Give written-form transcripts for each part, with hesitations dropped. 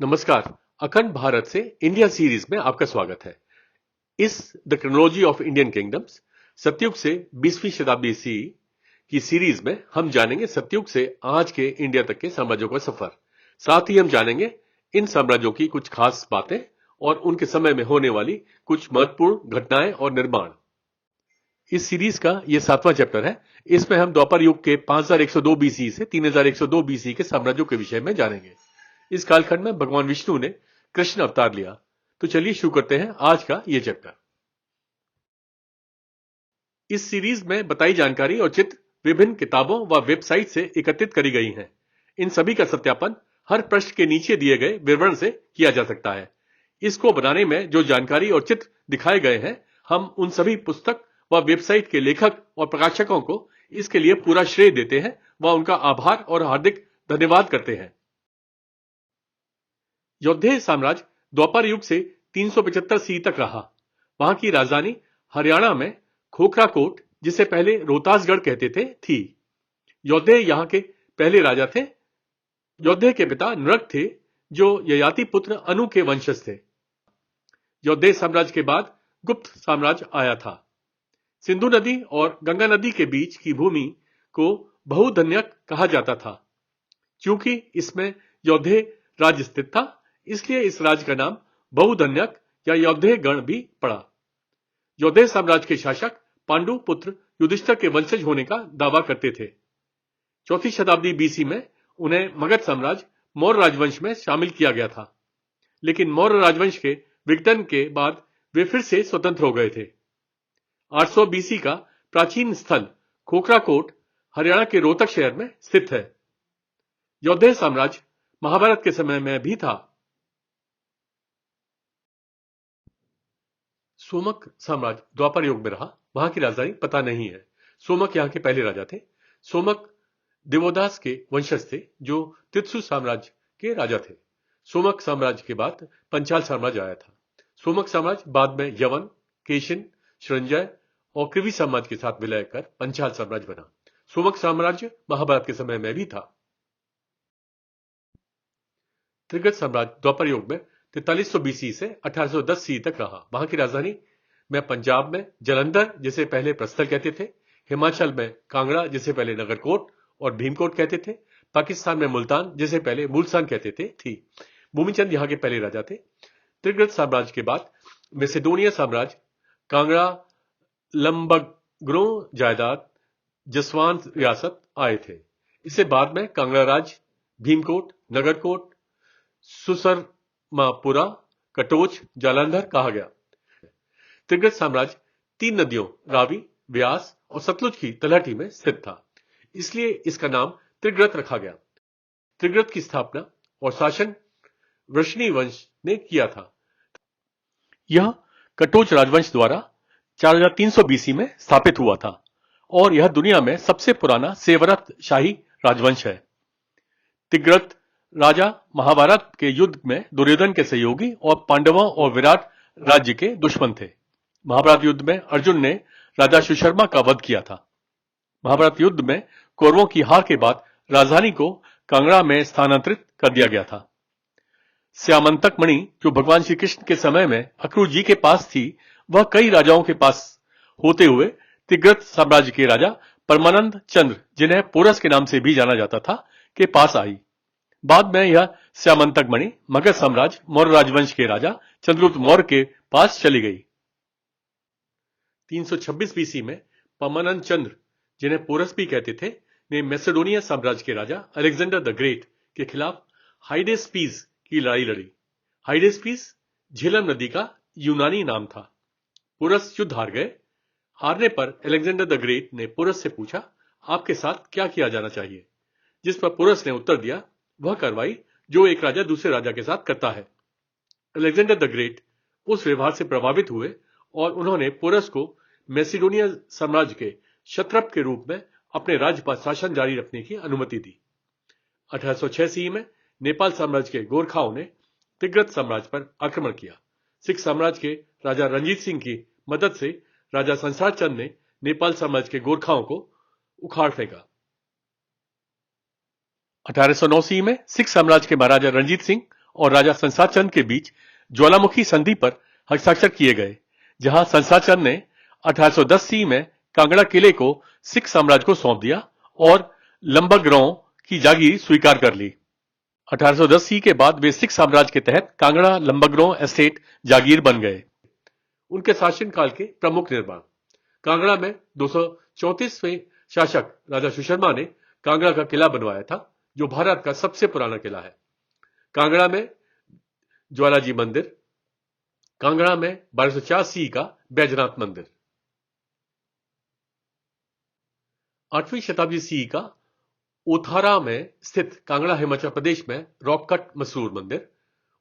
नमस्कार। अखंड भारत से इंडिया सीरीज में आपका स्वागत है। इस the chronology of Indian kingdoms सतयुग से 20वीं शताब्दी सी की सीरीज में हम जानेंगे सतयुग से आज के इंडिया तक के साम्राज्यों का सफर। साथ ही हम जानेंगे इन साम्राज्यों की कुछ खास बातें और उनके समय में होने वाली कुछ महत्वपूर्ण घटनाएं और निर्माण। इस सीरीज का यह 7वां चैप्टर है। इसमें हम द्वापर युग के 5102 बीसी से 3102 बीसी के साम्राज्यों के विषय में जानेंगे। इस कालखंड में भगवान विष्णु ने कृष्ण अवतार लिया। तो चलिए शुरू करते हैं आज का यह चैप्टर। इस सीरीज में बताई जानकारी और चित्र विभिन्न किताबों व वेबसाइट से एकत्रित करी गई हैं। इन सभी का सत्यापन हर पृष्ठ के नीचे दिए गए विवरण से किया जा सकता है। इसको बनाने में जो जानकारी और चित्र दिखाए गए हैं, हम उन सभी पुस्तक व वेबसाइट के लेखक और प्रकाशकों को इसके लिए पूरा श्रेय देते हैं व उनका आभार और हार्दिक धन्यवाद करते हैं। यौधेय साम्राज्य द्वापर युग से 375 सी तक रहा। वहां की राजधानी हरियाणा में खोखराकोट, जिसे पहले रोहतासगढ़ कहते थे, थी। यौधेय यहां के पहले राजा थे। यौधेय के पिता नृग थे, जो ययाति पुत्र अनु के वंशज थे। यौधेय साम्राज्य के बाद गुप्त साम्राज्य आया था। सिंधु नदी और गंगा नदी के बीच की भूमि को बहुधन्यक कहा जाता था। चूंकि इसमें यौधेय राज्य स्थित था, इसलिए इस राज्य का नाम बहुधन्यक या यौधेय गण भी पड़ा। यौधेय साम्राज्य के शासक पांडु पुत्र युधिष्ठिर के वंशज होने का दावा करते थे। 4वीं शताब्दी बीसी में उन्हें मगध साम्राज्य मौर्य राजवंश में शामिल किया गया था, लेकिन मौर्य राजवंश के विघटन के बाद वे फिर से स्वतंत्र हो गए थे। 800 बीसी का प्राचीन स्थल खोखराकोट हरियाणा के रोहतक शहर में स्थित है। यौधेय साम्राज्य महाभारत के समय में भी था। सोमक साम्राज्य द्वापर युग में रहा। वहां की राजधानी पता नहीं है। सोमक यहां के पहले राजा थे। सोमक देवोदास के वंशज थे, जो तित्सु साम्राज्य के राजा थे। सोमक साम्राज्य के बाद पंचाल साम्राज्य आया था। सोमक साम्राज्य बाद में यवन, केशिन, श्रंजय और कृवि साम्राज्य के साथ विलय कर पंचाल साम्राज्य बना। सोमक साम्राज्य महाभारत के समय में भी था। त्रिगत साम्राज्य द्वापर युग में 4300 बीसी से 1810 सी तक रहा। वहां की राजधानी में पंजाब में जलंधर, जिसे पहले प्रस्थल कहते थे, हिमाचल में कांगड़ा, जिसे पहले नगरकोट और भीमकोट कहते थे, पाकिस्तान में मुल्तान, जिसे पहले मुल्तान कहते थे, थी। भूमिचंद यहां के पहले राजा थे। त्रिगत साम्राज्य के बाद मैसेडोनिया साम्राज्य, कांगड़ा, लंबगरो जायदाद, जसवान रियासत आए थे। इससे बाद में कांगड़ा राज्य, भीमकोट, नगरकोट, सुसरमापुरा, कटोच, जालंधर कहा गया। त्रिगत साम्राज्य 3 नदियों रावी, व्यास और सतलुज की तलहटी में स्थित था, इसलिए इसका नाम त्रिगत रखा गया। त्रिगत की स्थापना और शासन वृष्णी वंश ने किया था। यह कटोच राजवंश द्वारा 4300 बीसी में स्थापित हुआ था और यह दुनिया में सबसे पुराना सेवरत शाही राजवंश है। त्रिगत राजा महाभारत के युद्ध में दुर्योधन के सहयोगी और पांडवों और विराट राज्य के दुश्मन थे। महाभारत युद्ध में अर्जुन ने राजा सुशर्मा का वध किया था। महाभारत युद्ध में कौरवों की हार के बाद राजधानी को कांगड़ा में स्थानांतरित कर दिया गया था। श्यामंतक मणि, जो भगवान श्री कृष्ण के समय में अक्रूर जी के पास थी, वह कई राजाओं के पास होते हुए त्रिगत साम्राज्य के राजा परमानंद चंद्र, जिन्हें पोरस के नाम से भी जाना जाता था, के पास आई। बाद में यह श्यामंतक मणि मगध साम्राज्य मौर्य राजवंश के राजा चंद्रगुप्त मौर्य के पास चली गई। 326 बीसी में परमानंद चंद्र, जिन्हें पोरस भी कहते थे, ने मैसेडोनिया साम्राज्य के राजा अलेक्जेंडर द ग्रेट के खिलाफ हाइडेस्पीस की लड़ाई लड़ी। हाइडेस्पीस झेलम नदी का यूनानी नाम था। पोरस युद्ध हार गए। हारने पर अलेक्जेंडर द ग्रेट ने पोरस से पूछा, आपके साथ क्या किया जाना चाहिए? जिस पर पोरस ने उत्तर दिया, वह कार्रवाई जो एक राजा दूसरे राजा के साथ करता है। अलेक्जेंडर द ग्रेट उस व्यवहार से प्रभावित हुए और उन्होंने पोरस को मैसेडोनिया साम्राज्य के क्षत्रप के रूप में अपने राज्य पर शासन जारी रखने की अनुमति दी। 1806 ईस्वी में नेपाल साम्राज्य के गोरखाओं ने त्रिगत साम्राज्य पर आक्रमण किया। सिख साम्राज्य के राजा रंजीत सिंह की मदद से राजा संसार चंद ने नेपाल साम्राज्य के गोरखाओं को उखाड़ फेंका। 1809 ईस्वी में सिख साम्राज्य के महाराजा रणजीत सिंह और राजा संसार चंद के बीच ज्वालामुखी संधि पर हस्ताक्षर किए गए, जहां संसार चंद ने 1810 सी में कांगड़ा किले को सिख साम्राज्य को सौंप दिया और लंबगरों की जागीर स्वीकार कर ली। 1810 सी के बाद वे सिख साम्राज्य के तहत कांगड़ा लंबगरों एस्टेट जागीर बन गए। उनके शासनकाल के प्रमुख निर्माण। कांगड़ा में 234वें शासक राजा सुशर्मा ने कांगड़ा का किला बनवाया था, जो भारत का सबसे पुराना किला है। कांगड़ा में ज्वालाजी मंदिर, कांगड़ा में 1204 सी का बैजनाथ मंदिर, 8वीं शताब्दी सी का ओथारा में स्थित कांगड़ा हिमाचल प्रदेश में रॉक कट मसरूर मंदिर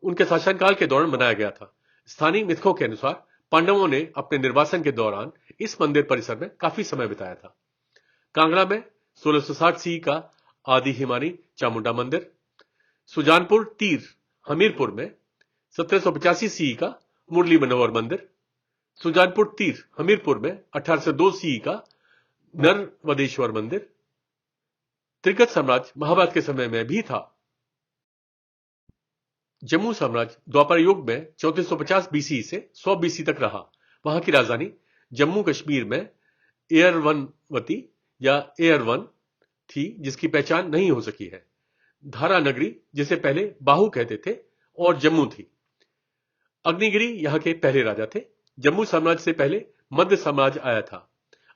उनके शासनकाल के दौरान बनाया गया था। स्थानीय मिथकों के अनुसार पांडवों ने अपने निर्वासन के दौरान इस मंदिर परिसर में काफी समय बिताया था। कांगड़ा में 1660 सी का आदि हिमानी चामुंडा मंदिर, सुजानपुर तीर हमीरपुर में 1785 सी का मुरली मनोहर मंदिर, सुजानपुर तीर हमीरपुर में 1802 सी का नरवदेश्वर मंदिर। त्रिगत साम्राज्य महाभारत के समय में भी था। जम्मू साम्राज्य द्वापर युग में 3450 बीसी से 100 बीसी तक रहा। वहां की राजधानी जम्मू कश्मीर में एयरवनवती या एयरवन थी, जिसकी पहचान नहीं हो सकी है। धारा नगरी, जिसे पहले बाहू कहते थे, और जम्मू थी। अग्निगिरी यहां के पहले राजा थे। जम्मू साम्राज्य से पहले मध्य साम्राज्य आया था।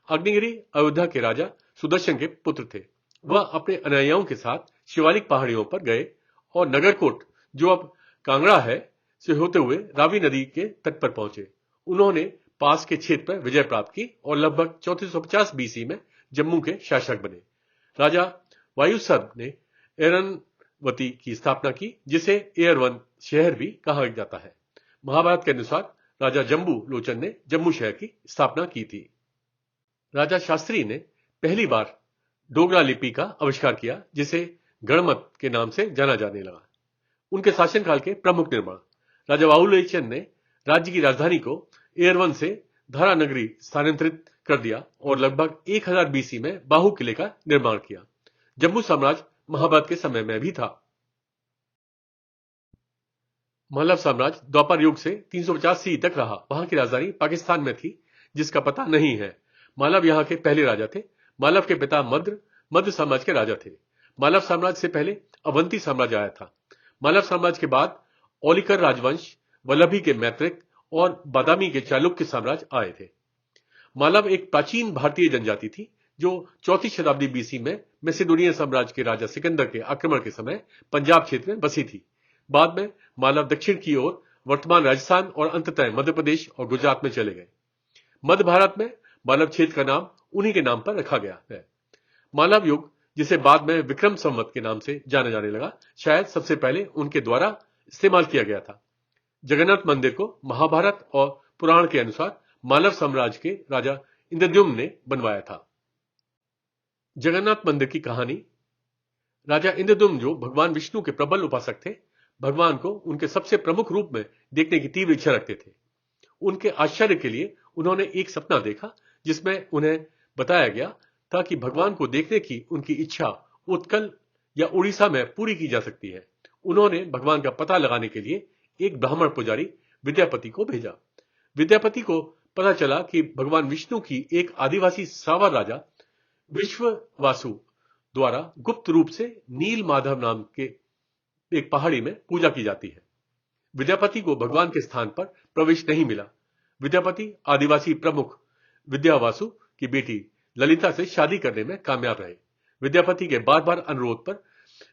अग्निगिरी अयोध्या के राजा सुदर्शन के पुत्र थे। वह अपने अनुयायियों के साथ शिवालिक पहाड़ियों पर गए और नगरकोट, जो अब कांगड़ा है, से होते हुए रावी नदी के तट पर पहुंचे। उन्होंने पास के क्षेत्र पर विजय प्राप्त की और लगभग 3450 बीसी में जम्मू के शासक बने। राजा वायुसर्ग ने एरनवती की स्थापना की, जिसे एयरवन शहर भी कहा जाता है। महाभारत के अनुसार राजा जम्बू लोचन ने जम्मू शहर की स्थापना की थी। राजा शास्त्री ने पहली बार डोगरा लिपि का आविष्कार किया, जिसे गणमत के नाम से जाना जाने लगा। उनके शासनकाल के प्रमुख निर्माण। राजा बाहुलोचन ने राज्य की राजधानी को एयरवन से धारा नगरी स्थानांतरित कर दिया और लगभग 1000 बीसी में बाहू किले का निर्माण किया। जम्मू साम्राज्य महाभारत के समय में भी था। मल्लव साम्राज्य द्वापर युग से 350 सी तक रहा। वहां की राजधानी पाकिस्तान में थी, जिसका पता नहीं है। मालव यहां के पहले राजा थे। मालव के पिता मध्य साम्राज्य के राजा थे। मालव साम्राज्य से पहले अवंती साम्राज्य आया था। मालव साम्राज्य के बाद ओलिकर राजवंश, वल्लभी के मैत्रिक और बादामी के चालुक्य साम्राज्य आए थे। मालव एक प्राचीन भारतीय जनजाति थी, जो 4वीं शताब्दी बीसी में मैसेडोनियन साम्राज्य के राजा सिकंदर के आक्रमण के समय पंजाब क्षेत्र में बसी थी। बाद में मालव दक्षिण की ओर वर्तमान राजस्थान और अंततः मध्य प्रदेश और गुजरात में चले गए। मध्य भारत में मालव क्षेत्र का नाम उन्हीं के नाम पर रखा गया है। मालव युग, जिसे बाद में विक्रम संवत के नाम से जाना जाने लगा, शायद सबसे पहले उनके द्वारा इस्तेमाल किया गया था। जगन्नाथ मंदिर को महाभारत और पुराण के अनुसार मालव साम्राज्य के राजा इंद्रद्युम्न ने बनवाया था। जगन्नाथ मंदिर की कहानी। राजा इंद्रद्युम्न, जो भगवान विष्णु के प्रबल उपासक थे, भगवान को उनके सबसे प्रमुख रूप में देखने की तीव्र इच्छा रखते थे। उनके आश्चर्य के लिए उन्होंने एक सपना देखा, जिसमें उन्हें बताया था कि भगवान को देखने की उनकी इच्छा उत्कल या उड़ीसा में पूरी की जा सकती है। उन्होंने भगवान का पता लगाने के लिए एक ब्राह्मण पुजारी विद्यापति को भेजा। विद्यापति को पता चला कि भगवान विष्णु की एक आदिवासी सावर राजा विश्ववासु द्वारा गुप्त रूप से नील माधव नाम के एक पहाड़ी में पूजा की जाती है। विद्यापति को भगवान के स्थान पर प्रवेश नहीं मिला। विद्यापति आदिवासी प्रमुख विद्यावासु की बेटी ललिता से शादी करने में कामयाब रहे। विद्यापति के बार बार अनुरोध पर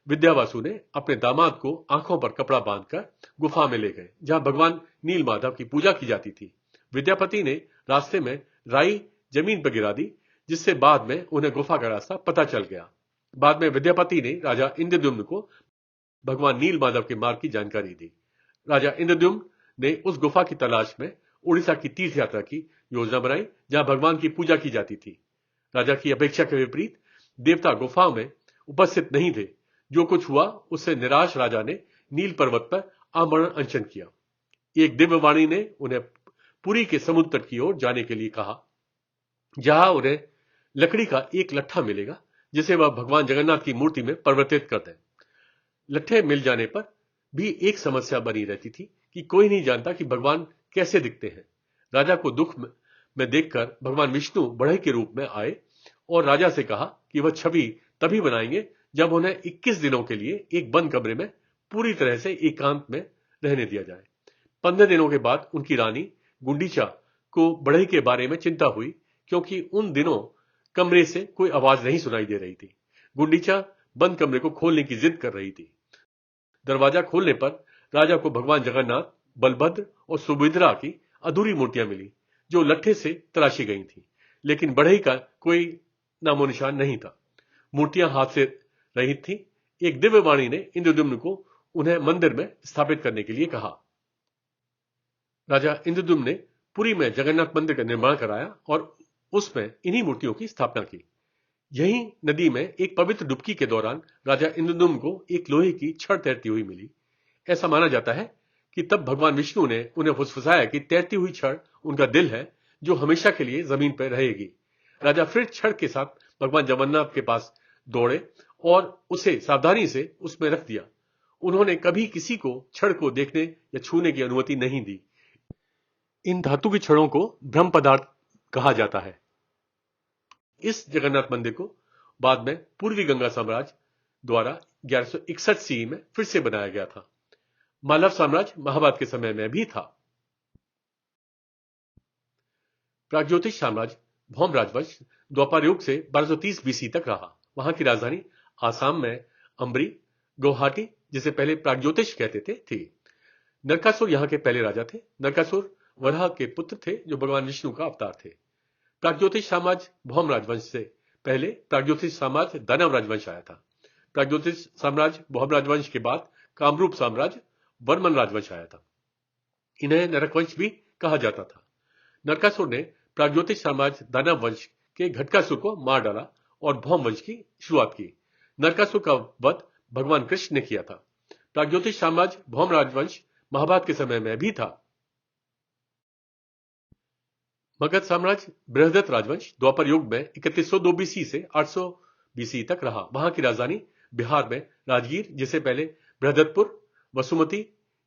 विद्यावासु ने अपने दामाद को आंखों पर कपड़ा बांधकर गुफा में ले गए, जहां भगवान नील माधव की पूजा की जाती थी। विद्यापति ने रास्ते में राई जमीन पर गिरा दी, जिससे बाद में उन्हें गुफा का रास्ता पता चल गया। बाद में विद्यापति ने राजा इंद्रद्युम्न को भगवान नील माधव के मार्ग की जानकारी दी। राजा इंद्रद्युम्न ने उस गुफा की तलाश में उड़ीसा की तीर्थ यात्रा की योजना बनाई, जहां भगवान की पूजा की जाती थी। राजा की अपेक्षा के विपरीत देवता गुफा में उपस्थित नहीं थे। जो कुछ हुआ, उससे निराश राजा ने नील पर्वत पर आमरण अनशन किया। एक दिव्य वाणी ने उन्हें पुरी के समुद्र तट की ओर जाने के लिए कहा, जहां उन्हें लकड़ी का एक लट्ठा मिलेगा, जिसे वह भगवान जगन्नाथ की मूर्ति में परिवर्तित कर दें। लट्ठे मिल जाने पर भी एक समस्या बनी रहती थी कि कोई नहीं जानता कि भगवान कैसे दिखते हैं। राजा को दुख में देखकर भगवान विष्णु बढ़ई के रूप में आए और राजा से कहा कि वह छवि तभी बनाएंगे जब उन्हें 21 दिनों के लिए एक बंद कमरे में पूरी तरह से एकांत में रहने दिया जाए। 15 दिनों के बाद उनकी रानी गुंडीचा को बढ़ई के बारे में चिंता हुई, क्योंकि उन दिनों कमरे से कोई आवाज नहीं सुनाई दे रही थी। गुंडीचा बंद कमरे को खोलने की जिद कर रही थी। दरवाजा खोलने पर राजा को भगवान जगन्नाथ, बलभद्र और सुभद्रा की अधूरी मूर्तियां मिली, जो लट्ठे से तराशी गई थी, लेकिन बढ़ई का कोई नामो निशान नहीं था। मूर्तियां हाथ से रहित थी। एक दिव्य वाणी ने इंद्रद्युम्न को उन्हें मंदिर में स्थापित करने के लिए कहा। राजा इंद्रद्युम्न ने पुरी में जगन्नाथ मंदिर का निर्माण कराया और उसमें इन्हीं मूर्तियों की स्थापना की। यही नदी में एक पवित्र डुबकी के दौरान राजा इंद्रद्युम्न को एक लोहे की छड़ तैरती हुई मिली। ऐसा माना जाता है कि तब भगवान विष्णु ने उन्हें फुसफुसाया कि तैरती हुई छड़ उनका दिल है, जो हमेशा के लिए जमीन पर रहेगी। राजा फिर छड़ के साथ भगवान जगन्नाथ के पास दौड़े और उसे सावधानी से उसमें रख दिया। उन्होंने कभी किसी को छड़ को देखने या छूने की अनुमति नहीं दी। इन धातु की छड़ों को ब्रह्म पदार्थ कहा जाता है। इस जगन्नाथ मंदिर को बाद में पूर्वी गंगा साम्राज्य द्वारा 1161 सी में फिर से बनाया गया था। मालव साम्राज्य महाभारत के समय में भी था। प्रागज्योतिष साम्राज्य भौम राजवंश द्वापर युग से 1230 बीसी तक रहा। वहां की राजधानी आसाम में अम्बरी, गुवाहाटी, जिसे पहले प्रागज्योतिष कहते थे, थी। नरकासुर यहां के पहले राजा थे। नरकासुर वराह के पुत्र थे, जो भगवान विष्णु का अवतार थे। प्रागज्योतिष साम्राज्य भौम राजवंश से पहले प्रागज्योतिष साम्राज्य दानव राजवंश आया था। प्रागज्योतिष साम्राज्य भौम राजवंश के बाद कामरूप साम्राज्य वर्मन राजवंश आया था। इन्हें नरकवंश भी कहा जाता था। नरकासुर ने प्रागज्योतिष साम्राज्य दानव वंश के घटकासुर को मार डाला और भौम वंश की शुरुआत की। नरकासुर का वध भगवान कृष्ण ने किया था। प्रागज्योतिष साम्राज्य भौम राजवंश महाभारत के समय में भी था। मगध साम्राज्य बृहदत्त राजवंश द्वापर युग में 3102 बीसी से 800 बीसी तक रहा। वहां की राजधानी बिहार में राजगीर, जिसे पहले बृहदत्तपुर, वसुमती,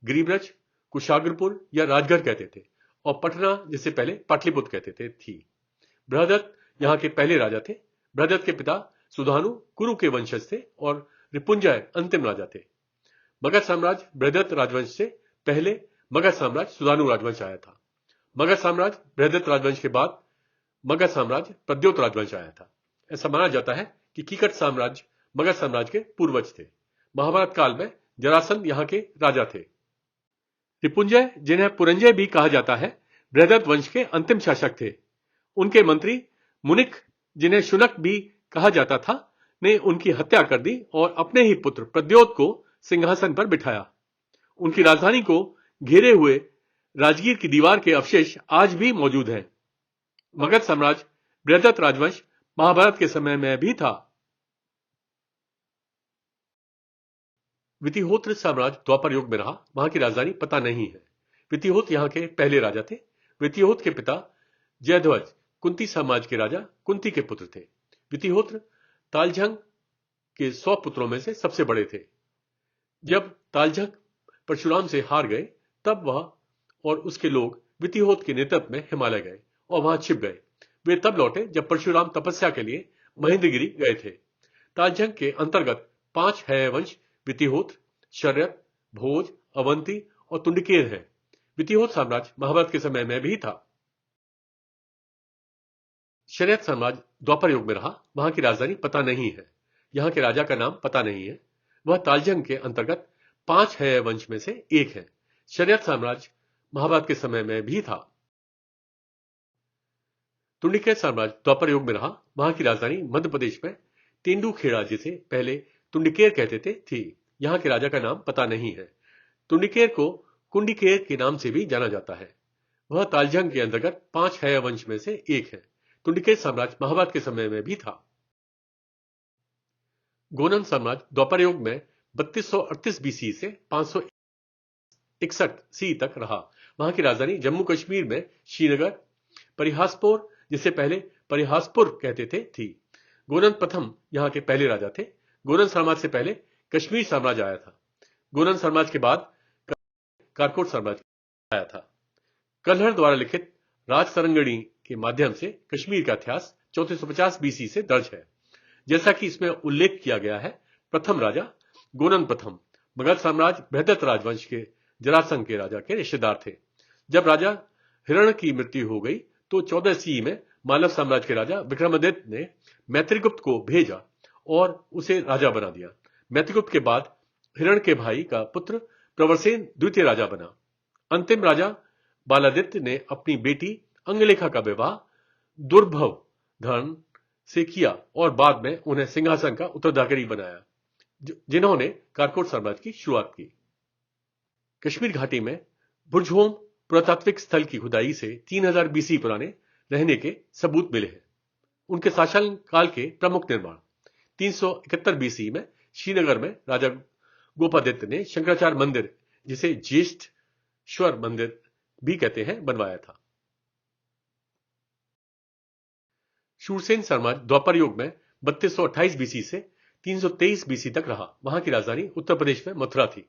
गिरिब्रज, कुशाग्रपुर या राजगढ़ कहते थे, और पटना, जिसे पहले पाटलिपुत्र कहते थे, थी। बृहदत्त यहां के पहले राजा थे। बृहदत्त के पिता सुधानु कुरु के वंशज थे और रिपुंजय अंतिम राजा थे। मगध साम्राज्य बृहदत्त राजवंश से पहले मगध साम्राज्य सुधानु राजवंश आया था। मगध साम्राज्य बृहदत्त राजवंश के बाद मगध साम्राज्य प्रद्योत राजवंश आया था। ऐसा माना जाता है कि कीकट साम्राज्य मगध साम्राज्य के पूर्वज थे। महाभारत काल में जरासंध यहां के राजा थे। रिपुंजय, जिन्हें पुरंजय भी कहा जाता है, बृहदत्त वंश के अंतिम शासक थे। उनके मंत्री मुनिक, जिन्हें शुनक भी कहा जाता था, ने उनकी हत्या कर दी और अपने ही पुत्र प्रद्योत को सिंहासन पर बिठाया। उनकी राजधानी को घेरे हुए राजगीर की दीवार के अवशेष आज भी मौजूद हैं। मगध साम्राज्य बृहदत्त राजवंश महाभारत के समय में भी था। वितिहोत्र साम्राज्य द्वापर युग में रहा। वहां की राजधानी पता नहीं है। वितिहोत्र यहां के पहले राजा थे। वितिहोत्र के पिता जयध्वज कुंती साम्राज्य के राजा कुंती के पुत्र थे। वितिहोत्र तालझंग के 100 पुत्रों में से सबसे बड़े थे। जब तालझंग परशुराम से हार गए, तब वह और उसके लोग वितिहोत्र के नेतृत्व में हिमालय गए और वहां छिप गए। वे तब लौटे जब परशुराम तपस्या के लिए महेंद्रगिरी गए थे। तालझंग के अंतर्गत 5 है वंश वितिहोत्र, शर्यत, भोज, अवंती और तुंडकेर हैं। वितिहोत्र साम्राज्य महाभारत के समय में भी था। शर्यत साम्राज्य द्वापर युग में रहा। वहां की राजधानी पता नहीं है। यहां के राजा का नाम पता नहीं है। वह तालझंग के अंतर्गत 5 है वंश में से एक है। शर्यत साम्राज्य महाभारत के समय में भी था। तुंडकेर साम्राज्य द्वापर युग में रहा। वहां की राजधानी मध्य प्रदेश में तेंदुखेड़ा, जिसे पहले तुंडकेर कहते थे, थी। यहां के राजा का नाम पता नहीं है। तुंडकेर को कुंडिकेर के नाम से भी जाना जाता है। वह तालझंग के अंतर्गत 5 है वंश में से एक है। तुंडकेर साम्राज्य महाभारत के समय में भी था। गोनन साम्राज्य द्वापर युग में 3238 बीसी से 561 सी तक रहा। वहां की राजधानी जम्मू कश्मीर में श्रीनगर, परिहासपुर, जिसे पहले परिहासपुर कहते थे, थी। गोनन प्रथम यहां के पहले राजा थे। गोनन साम्राज्य से पहले कश्मीर साम्राज्य आया था। गोनन साम्राज्य के बाद कारकोट साम्राज्य आया था। कल्हड़ द्वारा लिखित राज सरंगणी के माध्यम से कश्मीर का इतिहास 1450 बीसी से दर्ज है। जैसा कि इसमें उल्लेख किया गया है, प्रथम राजा गोनन प्रथम मगध साम्राज्य बृहदत्त राजवंश के जरासंध के राजा के रिश्तेदार थे। जब राजा हिरण्य की मृत्यु हो गई तो 14 सी में मालव साम्राज्य के राजा विक्रमादित्य ने मैत्रीगुप्त को भेजा और उसे राजा बना दिया। मैत्रीगुप्त के बाद हिरण्य के भाई का पुत्र प्रवरसेन द्वितीय राजा बना। अंतिम राजा बालादित्य ने अपनी बेटी अंगलेखा का विवाह दुर्भव धन से किया और बाद में उन्हें सिंहासन का उत्तराधिकारी बनाया, जिन्होंने कारकोट साम्राज्य की शुरुआत की। कश्मीर घाटी में बुरझोम पुरातात्विक स्थल की खुदाई से 3000 बीसी पुराने रहने के सबूत मिले हैं। उनके शासन काल के प्रमुख निर्माण 371 बीसी में श्रीनगर में राजा गोपादित्य ने शंकराचार्य मंदिर, जिसे ज्येष्ठेश्वर मंदिर भी कहते हैं, बनवाया था। शूरसेन साम्राज्य द्वापर युग में 3228 बीसी से 323 बीसी तक रहा। वहां की राजधानी उत्तर प्रदेश में मथुरा थी।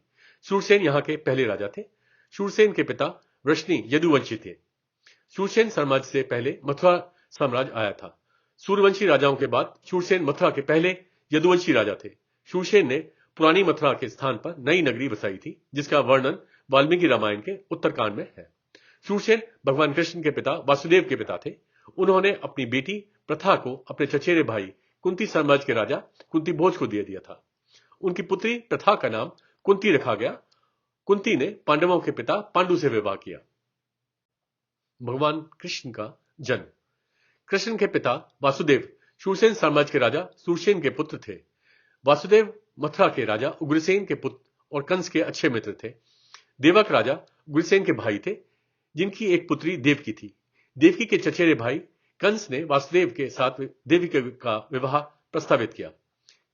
शूरसेन यहां के पहले राजा थे। शूरसेन के पिता वृष्णि यदुवंशी थे। शूरसेन साम्राज्य से पहले मथुरा साम्राज्य आया था। सूर्यवंशी राजाओं के बाद शूरसेन मथुरा के पहले यदुवंशी राजा थे। शूरसेन ने पुरानी मथुरा के स्थान पर नई नगरी बसाई थी, जिसका वर्णन वाल्मीकि रामायण के उत्तरकांड में है। शूरसेन भगवान कृष्ण के पिता वासुदेव के पिता थे। उन्होंने अपनी बेटी प्रथा को अपने चचेरे भाई कुंती साम्राज्य के राजा कुंती भोज को दे दिया था। उनकी पुत्री प्रथा का नाम कुंती रखा गया। कुंती ने पांडवों के पिता पांडु से विवाह किया। भगवान कृष्ण का जन्म। कृष्ण के पिता वासुदेव शूरसेन साम्राज्य के राजा शूरसेन के पुत्र थे। वासुदेव मथुरा के राजा उग्रसेन के पुत्र और कंस के अच्छे मित्र थे। देवक राजा उग्रसेन के भाई थे, जिनकी एक पुत्री देवकी थी। देवकी के चचेरे भाई कंस ने वासुदेव के साथ देवकी का विवाह प्रस्तावित किया।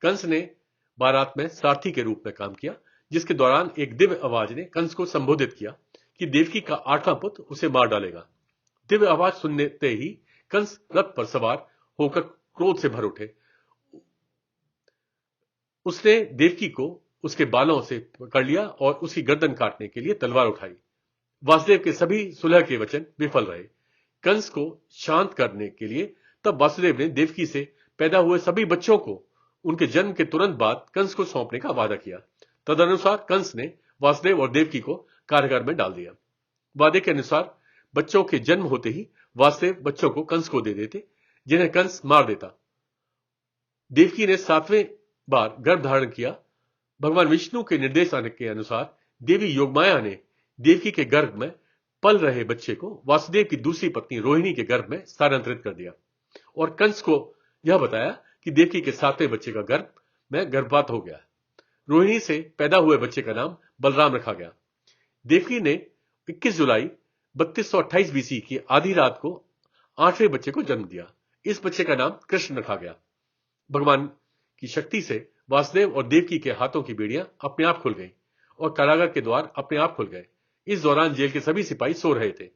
कंस ने बारात में सारथी के रूप में काम किया, जिसके दौरान एक दिव्य आवाज ने कंस को संबोधित किया कि देवकी का 8वां पुत्र उसे मार डालेगा। दिव्य आवाज सुनते ही कंस रथ पर सवार होकर क्रोध से भर उठे। उसने देवकी को उसके बालों से पकड़ लिया और उसकी गर्दन काटने के लिए तलवार उठाई। वासुदेव के सभी सुलह के वचन विफल रहे। कंस को शांत करने के लिए तब वासुदेव ने देवकी से पैदा हुए सभी बच्चों को उनके जन्म के तुरंत बाद कंस को सौंपने का वादा किया। तदनुसार कंस ने वासुदेव और देवकी को कारागार में डाल दिया। वादे के अनुसार बच्चों के जन्म होते ही वासुदेव बच्चों को कंस को दे देते, जिन्हें कंस मार देता। देवकी ने 7वें बार गर्भ धारण किया। भगवान विष्णु के निर्देश के अनुसार देवी योगमाया ने देवकी के गर्भ में पल रहे बच्चे को वासुदेव की दूसरी पत्नी रोहिणी के गर्भ में स्थानांतरित कर दिया और कंस को यह बताया कि देवकी के 7वें बच्चे का गर्भ में गर्भपात हो गया। रोहिणी से पैदा हुए बच्चे का नाम बलराम रखा गया। देवकी ने 21 जुलाई 3228 बीसी की आधी रात को 8वें बच्चे को जन्म दिया। इस बच्चे का नाम कृष्ण रखा गया। भगवान की शक्ति से वासुदेव और देवकी के हाथों की बेड़ियां अपने आप खुल गईं और कारागार के द्वार अपने आप खुल गए। इस दौरान जेल के सभी सिपाही सो रहे थे।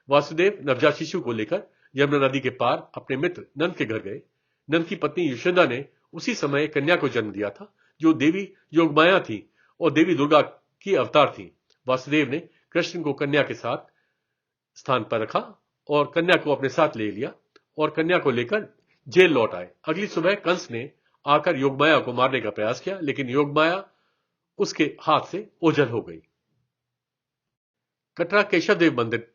वासुदेव नवजात शिशु को लेकर यमुना नदी के पार अपने मित्र नंद के घर गए। नंद की पत्नी यशोदा ने उसी समय कन्या को जन्म दिया था, जो देवी योगमाया थी और देवी दुर्गा की अवतार थी। वासुदेव ने कृष्ण को कन्या के साथ स्थान पर रखा और कन्या को अपने साथ ले लिया और कन्या को लेकर जेल लौट आए। अगली सुबह कंस ने आकर योगमाया को मारने का प्रयास किया, लेकिन योगमाया उसके हाथ से ओझल हो गई। कटरा केशव देव मंदिर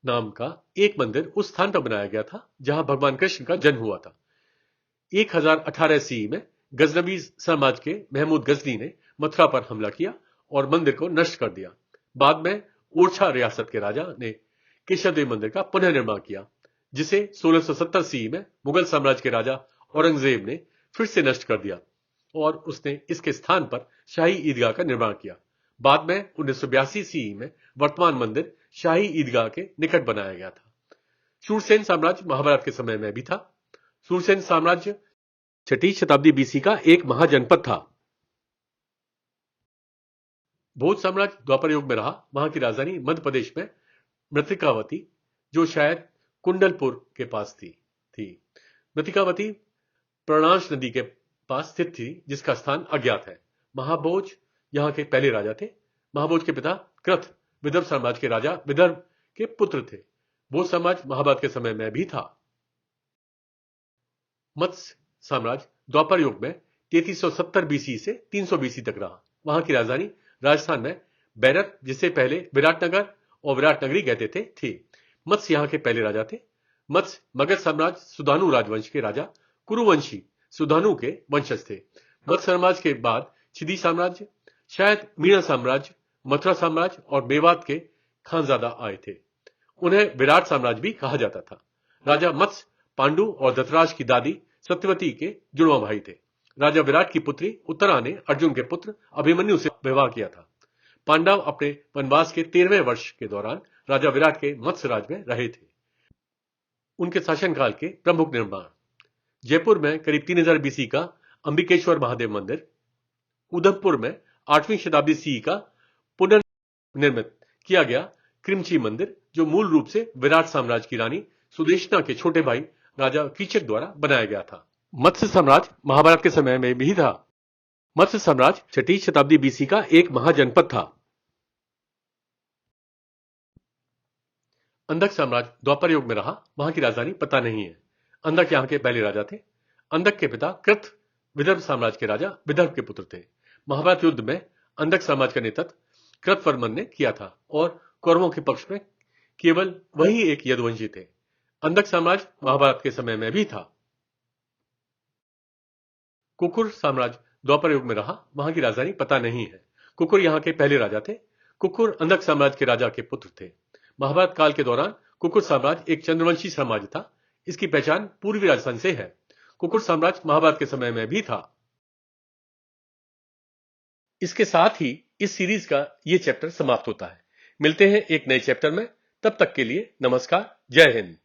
नाम का एक मंदिर उस स्थान पर बनाया गया था जहां भगवान कृष्ण का जन्म हुआ था। 1018 सी में गजनवी साम्राज्य के महमूद गजनी ने मथुरा पर हमला किया और मंदिर को नष्ट कर दिया। बाद में ओरछा रियासत के राजा ने केशव देव मंदिर का पुनर्निर्माण किया, जिसे 1670 सी में मुगल साम्राज्य के राजा औरंगजेब ने फिर से नष्ट कर दिया और उसने इसके स्थान पर शाही ईदगाह का निर्माण किया। बाद में 1982 सी में वर्तमान मंदिर शाही ईदगाह के निकट बनाया गया था। शूरसेन साम्राज्य महाभारत के समय में भी था। शूरसेन साम्राज्य 6वीं शताब्दी बीसी का एक महाजनपद था। भोज साम्राज्य द्वापर युग में रहा। वहां की राजधानी मध्य प्रदेश में मृतिकावती, जो शायद कुंडलपुर के पास थी। मृतिकावती प्रणाश नदी के पास स्थित थी, जिसका स्थान अज्ञात है। महाभोज यहाँ के पहले राजा थे। महाभोज के पिता कृथ विदर्भ साम्राज्य के राजा विदर्भ के पुत्र थे। भोज साम्राज्य महाभारत के समय में भी था। मत्स्य साम्राज्य द्वापर युग में 3370 बीसी से 300 बीसी तक रहा। वहां की राजधानी राजस्थान में बैरक, जिसे पहले विराटनगर और विराटनगरी कहते थे, थी। मत्स्य यहाँ के पहले राजा थे। मत्स्य मगध साम्राज्य सुधानु राजवंश के राजा कुरुवंशी सुधानु के वंशज थे। मत्स्य साम्राज्य के बाद छिदी साम्राज्य, शायद मीणा साम्राज्य, मथुरा साम्राज्य और मेवात के खानजादा आए थे। उन्हें विराट साम्राज्य भी कहा जाता था। राजा मत्स्य पांडु और धृतराज की दादी सत्यवती के जुड़वा भाई थे। राजा विराट की पुत्री उत्तरा ने अर्जुन के पुत्र अभिमन्यु से विवाह किया था। पांडव अपने वनवास के 13वें वर्ष के दौरान राजा विराट के मत्स्य राज में रहे थे। उनके शासनकाल के प्रमुख निर्माण: जयपुर में करीब 3000 बीसी का अंबिकेश्वर महादेव मंदिर, उदयपुर में 8वीं शताब्दी सी का पुनर्निर्मित किया गया क्रिमची मंदिर, जो मूल रूप से विराट साम्राज्य की रानी सुदेशना के छोटे भाई राजा कीचक द्वारा बनाया गया था। मत्स्य साम्राज्य महाभारत के समय में भी था। मत्स्य साम्राज्य 6वीं शताब्दी बीसी का एक महाजनपद था। अंधक साम्राज्य द्वापर युग में रहा। वहां की राजधानी पता नहीं है। अंधक यहाँ के पहले राजा थे। अंधक के पिता कृत विदर्भ साम्राज्य के राजा विदर्भ के पुत्र थे। महाभारत युद्ध में अंधक साम्राज्य का नेतृत्व कृतवर्मन ने किया था और कौरवों के पक्ष में केवल वही एक यदुवंशी थे। अंधक साम्राज्य महाभारत के समय में भी था। कुकुर साम्राज्य द्वापर युग में रहा। वहां की राजधानी पता नहीं है। कुकुर यहाँ के पहले राजा थे। कुकुर अंधक साम्राज्य के राजा के पुत्र थे। महाभारत काल के दौरान कुकुर साम्राज्य एक चंद्रवंशी साम्राज्य था। इसकी पहचान पूर्वी राजस्थान से है। कुकुर साम्राज्य महाभारत के समय में भी था। इसके साथ ही इस सीरीज का ये चैप्टर समाप्त होता है। मिलते हैं एक नए चैप्टर में। तब तक के लिए नमस्कार, जय हिंद।